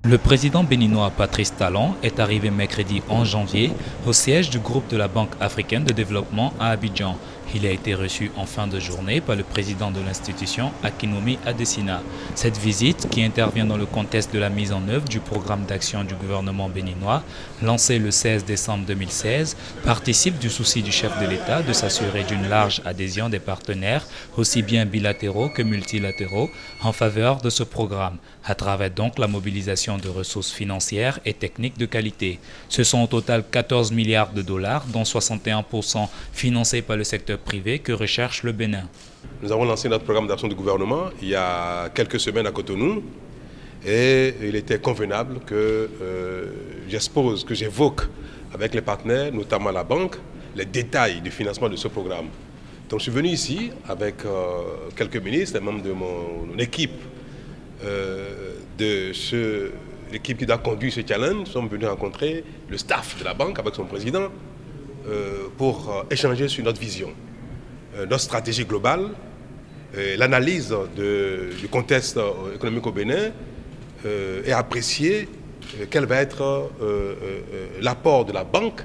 Le président béninois Patrice Talon est arrivé mercredi 11 janvier au siège du groupe de la Banque africaine de développement à Abidjan. Il a été reçu en fin de journée par le président de l'institution, Akinwumi Adesina. Cette visite, qui intervient dans le contexte de la mise en œuvre du programme d'action du gouvernement béninois, lancé le 16 décembre 2016, participe du souci du chef de l'État de s'assurer d'une large adhésion des partenaires, aussi bien bilatéraux que multilatéraux, en faveur de ce programme, à travers donc la mobilisation de ressources financières et techniques de qualité. Ce sont au total 14 milliards de dollars, dont 61% financés par le secteur privé que recherche le Bénin. Nous avons lancé notre programme d'action du gouvernement il y a quelques semaines à Cotonou et il était convenable que j'évoque avec les partenaires, notamment la banque, les détails du financement de ce programme. Donc je suis venu ici avec quelques ministres et membres de mon équipe, l'équipe qui a conduit ce challenge. Nous sommes venus rencontrer le staff de la banque avec son président pour échanger sur notre vision, notre stratégie globale, l'analyse du contexte économique au Bénin et apprécier quel va être l'apport de la banque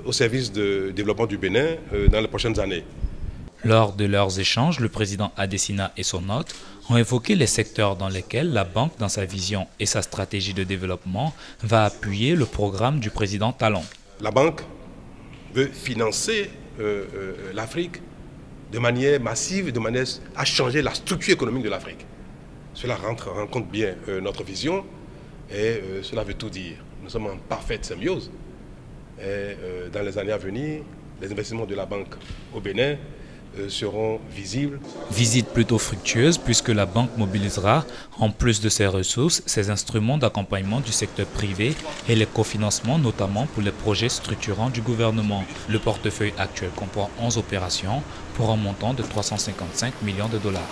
au service de développement du Bénin dans les prochaines années. Lors de leurs échanges, le président Adesina et son hôte ont évoqué les secteurs dans lesquels la banque, dans sa vision et sa stratégie de développement, va appuyer le programme du président Talon. La banque veut financer l'Afrique de manière massive, de manière à changer la structure économique de l'Afrique. Cela rencontre bien notre vision et cela veut tout dire. Nous sommes en parfaite symbiose. Et dans les années à venir, les investissements de la banque au Bénin seront visibles. Visite plutôt fructueuse puisque la banque mobilisera, en plus de ses ressources, ses instruments d'accompagnement du secteur privé et les cofinancements, notamment pour les projets structurants du gouvernement. Le portefeuille actuel comprend 11 opérations pour un montant de 355 millions de dollars.